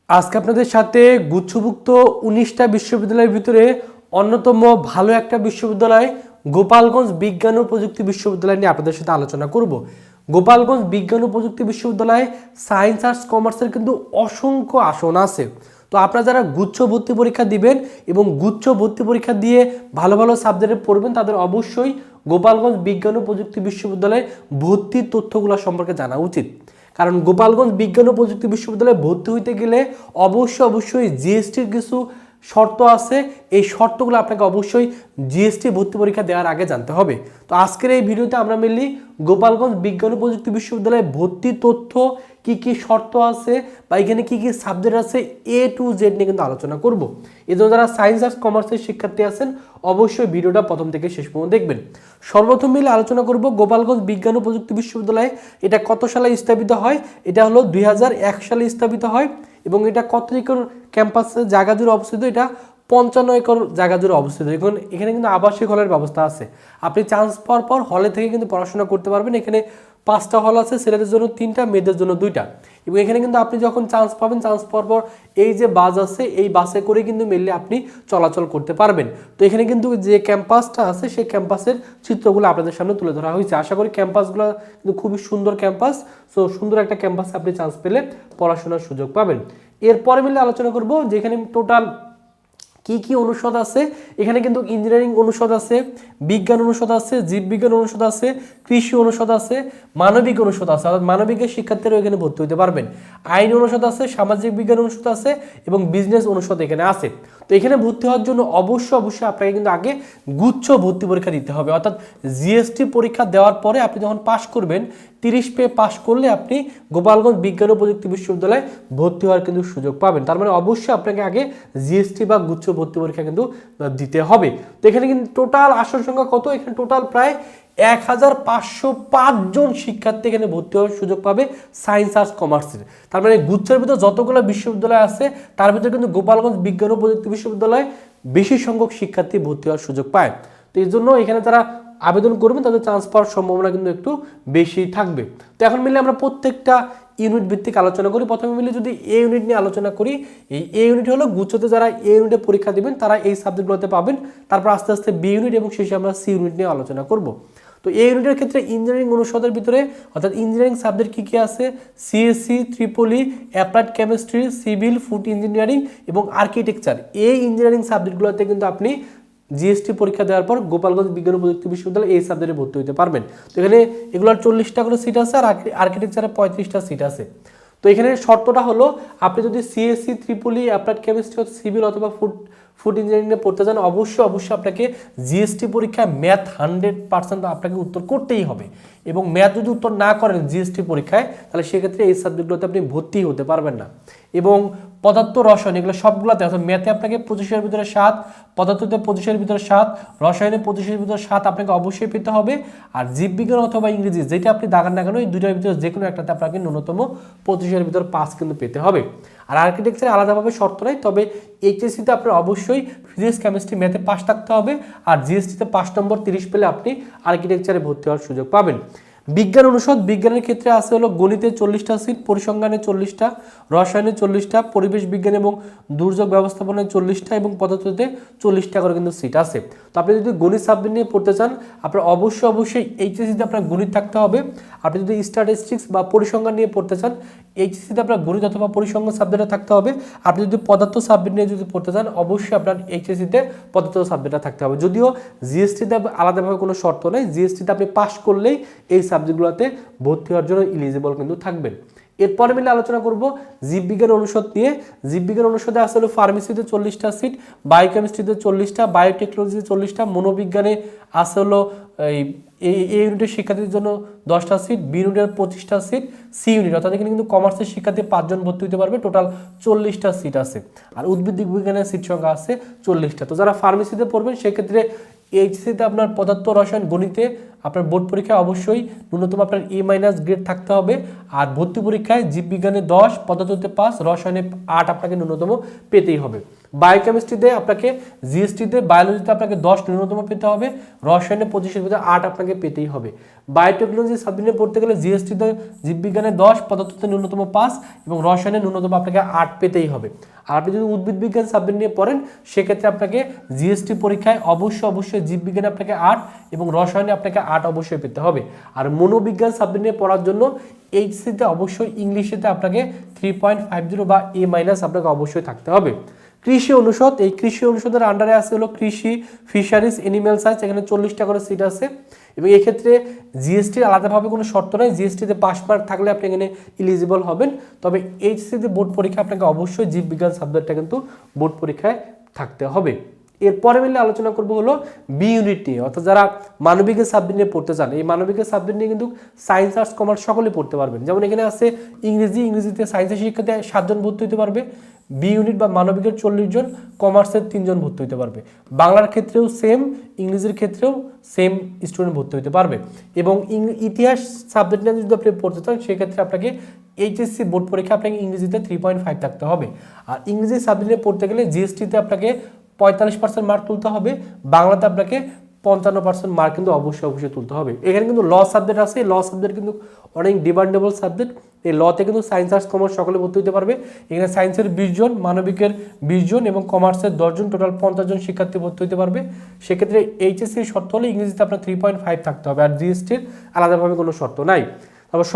আজকে আপনাদের সাথে গুচ্ছভুক্ত ১৯টা বিশ্ববিদ্যালয়ের ভিতরে অন্যতম ভালো একটা বিশ্ববিদ্যালয় গোপালগঞ্জ বিজ্ঞান ও প্রযুক্তি বিশ্ববিদ্যালয় নিয়ে আপনাদের সাথে আলোচনা করব। গোপালগঞ্জ বিজ্ঞান ও প্রযুক্তি বিশ্ববিদ্যালয়ে সায়েন্স আর্টস কমার্সের কিন্তু অসংখ্য আসন আছে। তো আপনারা যারা গুচ্ছ ভর্তি পরীক্ষা দিবেন এবং গুচ্ছ ভর্তি পরীক্ষা দিয়ে ভালো ভালো সাবজেক্টে পড়বেন তাদের অবশ্যই গোপালগঞ্জ বিজ্ঞান ও প্রযুক্তি বিশ্ববিদ্যালয়ে ভর্তির তথ্যগুলো সম্পর্কে জানা উচিত। কারণ গোপালগঞ্জ বিজ্ঞান ও প্রযুক্তি বিশ্ববিদ্যালয়ে ভর্তি হইতে গেলে অবশ্যই জিএসটির কিছু শর্ত আছে। এই শর্তগুলো আপনাকে অবশ্যই জিএসটি ভর্তি পরীক্ষা দেওয়ার আগে জানতে হবে। তো আজকের এই ভিডিওতে আমরা মেনলি গোপালগঞ্জ বিজ্ঞান ও প্রযুক্তি বিশ্ববিদ্যালয়ে ভর্তি তথ্য, কি কি শর্ত আছে বা এখানে কি কি সাবজেক্ট আছে A to Z নিয়ে কিন্তু আলোচনা করব। এজন্য যারা সায়েন্স আর্টস কমার্সের শিক্ষার্থী আছেন অবশ্যই ভিডিওটা প্রথম থেকে শেষ পর্যন্ত দেখবেন। সর্বপ্রথম মিলে আলোচনা করব গোপালগঞ্জ বিজ্ঞান ও প্রযুক্তি বিশ্ববিদ্যালয় এটা কত সালে স্থাপিত হয়। এটা হলো 2001 সালে স্থাপিত হয় এবং এটা কত একর ক্যাম্পাসে জায়গা জুড়ে অবস্থিত, এটা 55 একর জায়গা জুড়ে অবস্থিত। এখানে কিন্তু আবাসিক হলের ব্যবস্থা আছে। আপনি চান্স পাওয়ার পর হলে থেকে কিন্তু পড়াশোনা করতে পারবেন। এখানে 5টা হল আছে, ছেলেদের জন্য 3টা, মেয়েদের জন্য 2টা। এবং এখানে কিন্তু আপনি যখন চান্স পাবেন, চান্স পাওয়ার পর এই যে বাস আছে এই বাসে করে কিন্তু মেনলি আপনি চলাচল করতে পারবেন। তো এখানে কিন্তু যে ক্যাম্পাসটা আছে সেই ক্যাম্পাসের চিত্রগুলো আপনাদের সামনে তুলে ধরা হয়েছে। আশা করি ক্যাম্পাসগুলো কিন্তু খুবই সুন্দর ক্যাম্পাস। সো সুন্দর একটা ক্যাম্পাসে আপনি চান্স পেলে পড়াশোনার সুযোগ পাবেন। এরপরে মিলে আলোচনা করব যে এখানে টোটাল কি কি অনুষদ আছে। এখানে কিন্তু ইঞ্জিনিয়ারিং অনুষদ আছে, বিজ্ঞান অনুষদ আছে, জীববিজ্ঞান অনুষদ আছে, কৃষি অনুষদ আছে, মানবিক অনুষদ আছে, অর্থাৎ মানবিকের শিক্ষার্থীরাও এখানে ভর্তি হতে পারবেন। আইন অনুষদ আছে, সামাজিক বিজ্ঞান অনুষদ আছে এবং বিজনেস অনুষদ এখানে আছে। তো এখানে ভর্তি হওয়ার জন্য অবশ্যই আপনাকে কিন্তু আগে গুচ্ছ ভর্তি পরীক্ষা দিতে হবে, অর্থাৎ জিএসটি পরীক্ষা দেওয়ার পরে আপনি যখন পাশ করবেন 30 পেয়ে পাশ করলে আপনি গোপালগঞ্জ বিজ্ঞান ও প্রযুক্তি বিশ্ববিদ্যালয়ে ভর্তি হওয়ার কিন্তু সুযোগ পাবেন। তার মানে অবশ্যই আপনাকে আগে জিএসটি বা গুচ্ছ ভর্তি পরীক্ষা কিন্তু দিতে হবে। তো এখানে কিন্তু টোটাল আসন সংখ্যা কত, এখানে টোটাল প্রায় 1505 জন শিক্ষার্থী এখানে ভর্তি হওয়ার সুযোগ পাবে সায়েন্স আর্টস কমার্সের। তার মানে গুচ্ছের ভিতরে যতগুলো বিশ্ববিদ্যালয় আছে তার ভিতরে কিন্তু গোপালগঞ্জ বিজ্ঞান ও প্রযুক্তি বিশ্ববিদ্যালয়ে বেশি সংখ্যক শিক্ষার্থী ভর্তি হওয়ার সুযোগ পায়। তো এই জন্য এখানে যারা আবেদন করবেন তাদের চান্স পাওয়ার সম্ভাবনা কিন্তু একটু বেশি থাকবে। তো এখন মিলে আমরা প্রত্যেকটা ইউনিট ভিত্তিক আলোচনা করি। প্রথমে মিলে যদি এ ইউনিট নিয়ে আলোচনা করি, এই এ ইউনিট হলো গুচ্ছতে যারা এ ইউনিটে পরীক্ষা দিবেন তারা এই সাবজেক্টগুলোতে পাবেন। তারপর আস্তে আস্তে বি ইউনিট এবং শেষে আমরা সি ইউনিট নিয়ে আলোচনা করব। তো এই ইউনিটের ক্ষেত্রে ইঞ্জিনিয়ারিং অনুষদের ভিতরে অর্থাৎ ইঞ্জিনিয়ারিং সাবজেক্ট কি কি আছে, CSC, Tripoli, applied chemistry, civil, food engineering এবং আর্কিটেকচার। এই ইঞ্জিনিয়ারিং সাবজেক্টগুলোতে কিন্তু আপনি জিএসটি পরীক্ষা দেওয়ার পর গোপালগঞ্জ বিজ্ঞান ও প্রযুক্তি বিশ্ববিদ্যালয়ে এই সাবজেক্টে ভর্তি হতে পারবেন। তো এখানে এগুলোর 40টা করে সিট আছে আর আর্কিটেকচারে 35টা সিট আছে। তো এখানে শর্তটা হলো আপনি যদি CSC, Tripoli, applied chemistry, civil অথবা ফুড ইঞ্জিনিয়ারিং নিয়ে পড়তে চান অবশ্যই আপনাকে জিএসটি পরীক্ষায় ম্যাথ 100% আপনাকে উত্তর করতেই হবে। এবং ম্যাথ যদি উত্তর না করেন জিএসটি পরীক্ষায় তাহলে সেক্ষেত্রে এই সাবজেক্টগুলোতে আপনি ভর্তি হতে পারবেন না। এবং পদার্থ রসায়ন এগুলো সবগুলোতে, অর্থাৎ ম্যাথে আপনাকে 25-এর ভিতরে 7, পদার্থতে 25-এর ভিতরে 7, রসায়নে 25-এর ভিতরে 7 আপনাকে অবশ্যই পেতে হবে। আর জীববিজ্ঞান অথবা ইংরেজি যেটা আপনি দাগান না কেন এই দুইটার ভিতরে যে কোনো একটাতে আপনাকে ন্যূনতম 25-এর ভিতরে 5 কিন্তু পেতে হবে। আর আর্কিটেকচারে আলাদাভাবে শর্ত নেই, তবে এইচএসসিতে আপনার অবশ্যই ফিজিক্স, কেমিস্ট্রি, ম্যাথে পাস থাকতে হবে। আর জিএসটিতে 5 নম্বর 30 পেলে আপনি আর্কিটেকচারে ভর্তি হওয়ার সুযোগ পাবেন। বিজ্ঞান অনুষদ, বিজ্ঞানের ক্ষেত্রে আছে হলো গণিতে 40টা সিট, পরিসংখ্যানে 40টা, রসায়নে 40টা, পরিবেশ বিজ্ঞান এবং দুর্যোগ ব্যবস্থাপনায় 40টা এবং পদার্থতে 40টা করে কিন্তু সিট আছে। তো আপনি যদি গণিত সাবজেক্ট নিয়ে পড়তে চান আপনার অবশ্যই এইচএসসিতে আপনার গণিত থাকতে হবে। আপনি যদি স্ট্যাটিস্টিক্স বা পরিসংখ্যান নিয়ে পড়তে চান এইচএসসিতে আপনার গণিত অথবা পরিসংখ্যান সাবজেক্টে থাকতে হবে। আপনি যদি পদার্থ সাবজেক্ট নিয়ে যদি পড়তে চান অবশ্যই আপনার এইচএসসিতে পদার্থ সাবজেক্টটা থাকতে হবে। যদিও জিএসটিতে আলাদাভাবে কোনো শর্ত নেই, জিএসটিতে আপনি পাস করলেই এই সাবজেক্টগুলোতে ভর্তি হওয়ার জন্য এলিজিবল কিন্তু থাকবেন। এরপরে মিলে আলোচনা করব জীববিজ্ঞান অনুষদ নিয়ে। জীববিজ্ঞান অনুষদে আছে হলো ফার্মেসিতে 40টা সিট, বায়োকেমিস্ট্রিতে 40টা, বায়োটেকনোলজিতে 40টা, মনোবিজ্ঞানে আছে হলো এই ইউনিটের শিক্ষার্থীদের জন্য 10টা সিট, বি ইউনিটের 25টা সিট, সি ইউনিট অর্থাৎ এখানে কিন্তু কমার্সের শিক্ষার্থী 5 জন ভর্তি হতে পারবে, টোটাল 40টা সিট আছে। আর উদ্ভিদ বিজ্ঞানের সিট সংখ্যা আছে 40টা। তো যারা ফার্মেসিতে পড়বেন সেক্ষেত্রে এইচএসসিতে আপনার পদার্থ রসায়ন গণিতে আপনার বোর্ড পরীক্ষায় অবশ্যই ন্যূনতম আপনার A- গ্রেড থাকতে হবে। আর ভর্তি পরীক্ষায় জীববিজ্ঞানে 10, পদার্থবিদ্যাতে 5, রসায়নে 8 আপনাকে ন্যূনতম পেতেই হবে। বায়োকেমিস্ট্রিতে আপনাকে, জিএসটিতে, বায়োলজিতে আপনাকে 10 ন্যূনতম পেতে হবে, রসায়নে 25-এর ভিতরে 8 আপনাকে পেতেই হবে। বায়োটেকনোলজি সাবজেক্টে পড়তে গেলে জিএসটিতে, জীববিজ্ঞানে 10, পদার্থতে ন্যূনতম 5 এবং রসায়নে ন্যূনতম আপনাকে 8 পেতেই হবে। আর আপনি যদি উদ্ভিদ বিজ্ঞান সাবজেক্ট নিয়ে পড়েন সেক্ষেত্রে আপনাকে জিএসটি পরীক্ষায় অবশ্যই জীববিজ্ঞানে আপনাকে 8 এবং রসায়নে আপনাকে 8 অবশ্যই পেতে হবে। আর মনোবিজ্ঞান সাবজেক্ট নিয়ে পড়ার জন্য এইচসিতে অবশ্যই ইংলিশেতে আপনাকে 3.50 বা A- আপনাকে অবশ্যই থাকতে হবে। কৃষি অনুষদ, এই কৃষি অনুষদের আন্ডারে আছে হলো কৃষি, ফিশারিজ, অ্যানিম্যাল সায়েন্স, এখানে 40টা করে সিট আছে এবং এই ক্ষেত্রে জিএসটির আলাদাভাবে কোনো শর্ত নাই, জিএসটিতে পাস মার্ক থাকলে আপনি এখানে এলিজিবল হবেন। তবে এইচসিতে বোর্ড পরীক্ষা আপনাকে অবশ্যই জীববিজ্ঞান সাবজেক্টটা কিন্তু বোর্ড পরীক্ষায় থাকতে হবে। এরপরে মিলে আলোচনা করবো হলো বি ইউনিট নিয়ে, অর্থাৎ যারা মানবিকের সাবজেক্ট নিয়ে পড়তে চান, এই মানবিকের সাবজেক্ট নিয়ে কিন্তু সায়েন্স, আর্টস, কমার্স সকলেই পড়তে পারবেন। যেমন এখানে আছে ইংরেজিতে সায়েন্সের শিক্ষার্থী 7 জন ভর্তি হতে পারবে, বি ইউনিট বা মানবিকের 40 জন, কমার্সের 3 জন ভর্তি হতে পারবে। বাংলার ক্ষেত্রেও সেম, ইংরেজির ক্ষেত্রেও সেম স্টুডেন্ট ভর্তি হতে পারবে। এবং ইতিহাস সাবজেক্ট নিয়ে যদি আপনি পড়তে চান সেক্ষেত্রে আপনাকে এইচএসসি বোর্ড পরীক্ষা আপনাকে ইংরেজিতে 3.5 থাকতে হবে। আর ইংরেজি সাবজেক্ট নিয়ে পড়তে গেলে জিএসটিতে আপনাকে 45% মার্ক তুলতে হবে, বাংলাতে আপনাকে 55% মার্ক কিন্তু অবশ্যই তুলতে হবে। এখানে কিন্তু ল সাবজেক্ট আছে, ল সাবজেক্ট কিন্তু অনেক ডিমান্ডেবল সাবজেক্ট। এই লতে কিন্তু সায়েন্স, আর্টস, কমার্স সকলে ভর্তি হতে পারবে। এখানে সায়েন্সের 20 জন, মানবিকের 20 জন এবং কমার্সের 10 জন, টোটাল 50 জন শিক্ষার্থী ভর্তি হতে পারবে। সেক্ষেত্রে এইচএসসির শর্ত হলে ইংরেজিতে আপনার 3.5 থাকতে হবে, আর জিএসটির আলাদাভাবে কোনো শর্ত নাই। তারপর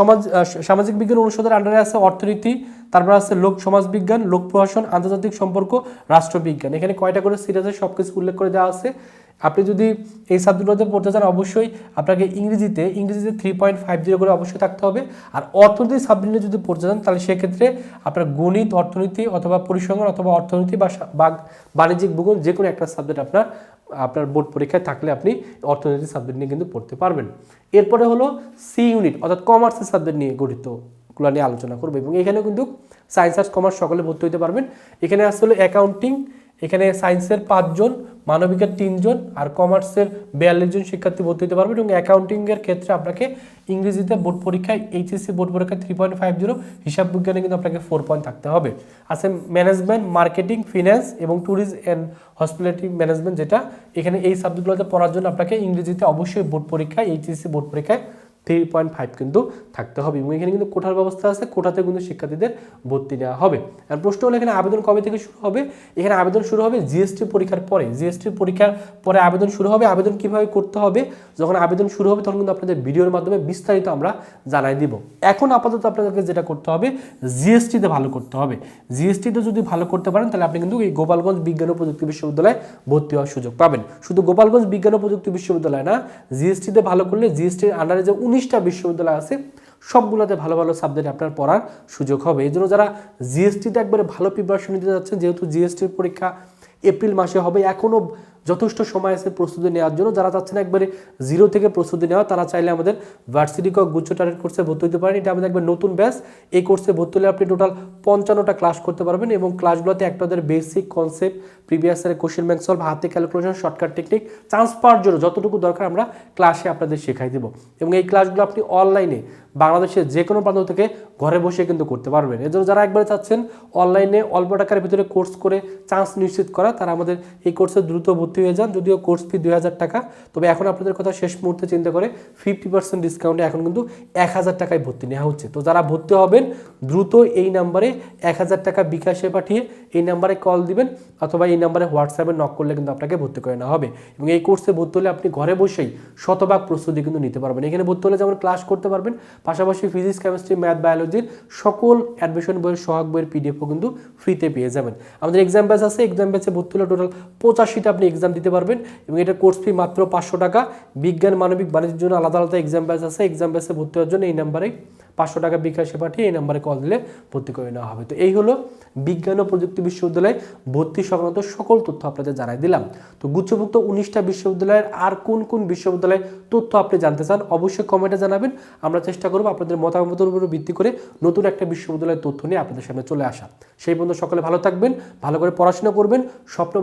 সামাজিক বিজ্ঞান অনুষদের আন্ডারে আছে অর্থনীতি, তারপর আছে লোক সমাজ বিজ্ঞান, লোক প্রশাসন, আন্তর্জাতিক সম্পর্ক, রাষ্ট্রবিজ্ঞান। এখানে কয়টা করে সিট আছে সব কিছু উল্লেখ করে দেওয়া আছে। আপনি যদি এই সাবজেক্টগুলোতে পড়তে চান অবশ্যই আপনাকে ইংরেজিতে 3.50 করে অবশ্যই থাকতে হবে। আর অর্থনীতি সাবজেক্টে যদি পড়তে চান তাহলে সেক্ষেত্রে আপনার গণিত, অর্থনীতি অথবা পরিসংখ্যান অথবা অর্থনীতি বা বাণিজ্যিক ভূগোল যে কোনো একটা সাবজেক্ট আপনার বোর্ড পরীক্ষায় থাকলে আপনি অর্থনীতি সাবজেক্ট নিয়ে কিন্তু পড়তে পারবেন। এরপরে হলো সি ইউনিট, অর্থাৎ কমার্সের সাবজেক্ট নিয়ে গঠিতগুলো নিয়ে আলোচনা করবো এবং এখানেও কিন্তু সায়েন্স, আর্টস, কমার্স সকলে ভর্তি হতে পারবেন। এখানে আসলে অ্যাকাউন্টিং, এখানে সায়েন্সের 5 জন, মানবিকের 3 জন আর কমার্সের 42 জন শিক্ষার্থী ভর্তি হতে পারবেন। এবং অ্যাকাউন্টিংয়ের ক্ষেত্রে আপনাকে ইংরেজিতে বোর্ড পরীক্ষায় এইচএসসি বোর্ড পরীক্ষায় 3.50, হিসাব বিজ্ঞানে কিন্তু আপনাকে 4 পয়েন্ট থাকতে হবে। আছে ম্যানেজমেন্ট, মার্কেটিং, ফিন্যান্স এবং ট্যুরিজম অ্যান্ড হসপিটালিটি ম্যানেজমেন্ট, যেটা এখানে এই সাবজেক্টগুলোতে পড়ার জন্য আপনাকে ইংরেজিতে অবশ্যই বোর্ড পরীক্ষায়, এইচএসসি বোর্ড পরীক্ষায় 3.5 কিন্তু থাকতে হবে। এবং এখানে কিন্তু কোটার ব্যবস্থা আছে, কোটাতে কিন্তু শিক্ষার্থীদের ভর্তি নেওয়া হবে। আর প্রশ্ন হলো এখানে আবেদন কবে থেকে শুরু হবে? এখানে আবেদন শুরু হবে জিএসটি পরীক্ষার পরে, জিএসটি পরীক্ষার পরে আবেদন শুরু হবে। আবেদন কিভাবে করতে হবে, যখন আবেদন শুরু হবে তখন কিন্তু আপনাদের ভিডিওর মাধ্যমে বিস্তারিত আমরা জানাই দিব। এখন আপাতত আপনাদেরকে যেটা করতে হবে, জিএসটিতে ভালো করতে হবে। জিএসটিতে যদি ভালো করতে পারেন তাহলে আপনি কিন্তু এই গোপালগঞ্জ বিজ্ঞান ও প্রযুক্তি বিশ্ববিদ্যালয়ে ভর্তি হওয়ার সুযোগ পাবেন। শুধু গোপালগঞ্জ বিজ্ঞান ও প্রযুক্তি বিশ্ববিদ্যালয় না, জিএসটিতে ভালো করলে জিএসটির আন্ডারে যে 19টা বিশ্ববিদ্যালয় আছে সবগুলোতে ভালো ভালো সাবজেক্ট আপনার পড়ার সুযোগ হবে। এই জন্য যারা জিএসটিতে একবারে ভালো প্রিপারেশন নিতে যাচ্ছেন, যেহেতু জিএসটির পরীক্ষা এপ্রিল মাসে হবে, এখনও যথেষ্ট সময় আছে প্রস্তুতি নেওয়ার জন্য। যারা চাচ্ছেন একবারে 0 থেকে প্রস্তুতি নেওয়া, তারা চাইলে আমাদের ভার্সিটি কক গুচ্ছ টার্গেট কোর্সে ভর্তি হতে পারেন। এটা আমাদের একবার নতুন ব্যাচ। এই কোর্সে ভর্তি হলে আপনি টোটাল 55টা ক্লাস করতে পারবেন এবং ক্লাসগুলোতে একটা ওদের বেসিক কনসেপ্ট, প্রিভিয়াস ইয়ারের কোশ্চেন ব্যাংক সলভ, হাতে ক্যালকুলেশন, শর্টকাট টেকনিক, চান্স পাওয়ার জন্য যতটুকু দরকার আমরা ক্লাসে আপনাদের শেখাই দেবো। এবং এই ক্লাসগুলো আপনি অনলাইনে বাংলাদেশের যে কোনো প্রান্ত থেকে ঘরে বসে কিন্তু করতে পারবেন। এর জন্য যারা একবারে চাচ্ছেন অনলাইনে অল্প টাকার ভিতরে কোর্স করে চান্স নিশ্চিত করা, তারা আমাদের এই কোর্সে দ্রুত ভর্তি হয়ে যান। যদিও কোর্স ফি 2000 টাকা, তবে এখন আপনাদের কথা শেষ মুহূর্তে চিন্তা করে 50% ডিসকাউন্টে এখন কিন্তু 1000 টাকায় ভর্তি নেওয়া হচ্ছে। তো যারা ভর্তি হবেন দ্রুত এই নাম্বারে 1000 টাকা বিকাশে পাঠিয়ে এই নাম্বারে কল দিবেন অথবা এই নাম্বারে হোয়াটসঅ্যাপে নক করলে কিন্তু আপনাকে ভর্তি করে নেওয়া হবে। এবং এই কোর্সে ভর্তি হলে আপনি ঘরে বসেই শতভাগ প্রস্তুতি কিন্তু নিতে পারবেন। এখানে ভর্তি হলে যেমন ক্লাস করতে পারবেন, পাশাপাশি ফিজিক্স, কেমিস্ট্রি, ম্যাথ, বায়োলজির সকল অ্যাডমিশন বইয়ের সহায়ক বইয়ের পিডিএফও কিন্তু ফ্রিতে পেয়ে যাবেন। আমাদের এক্সাম ব্যাচ আছে, এক্সাম ব্যাচে ভর্তি হলে টোটাল 85টা আপনি এক্সাম দিতে পারবেন এবং এটা কোর্স ফি মাত্র 500 টাকা। বিজ্ঞান, মানবিক, বাণিজ্যের জন্য আলাদা আলাদা এক্সাম ব্যাচ আছে। এক্সাম ব্যাচে ভর্তি হওয়ার জন্য এই নাম্বারে 500 টাকা বিকাশে পাঠিয়ে এই নাম্বারে কল দিলে ভর্তি করে নেওয়া হবে। তো এই হলো বিজ্ঞান ও প্রযুক্তি বিশ্ববিদ্যালয়ে ভর্তি সংক্রান্ত সকল তথ্য আপনাদের জানাই দিলাম। তো গুচ্ছভুক্ত 19টা বিশ্ববিদ্যালয়ের আর কোন কোন বিশ্ববিদ্যালয়ের তথ্য আপনি জানতে চান অবশ্যই কমেন্টে জানাবেন। আমরা চেষ্টা করব আপনাদের মতামতের উপর ভিত্তি করে নতুন একটা বিশ্ববিদ্যালয়ের তথ্য নিয়ে আপনাদের সামনে চলে আসা। সেই পর্যন্ত সকলে ভালো থাকবেন, ভালো করে পড়াশোনা করবেন, স্বপ্ন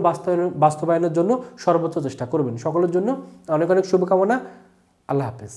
বাস্তবায়নের জন্য সর্বোচ্চ চেষ্টা করবেন। সকলের জন্য অনেক অনেক শুভকামনা। আল্লাহ হাফেজ।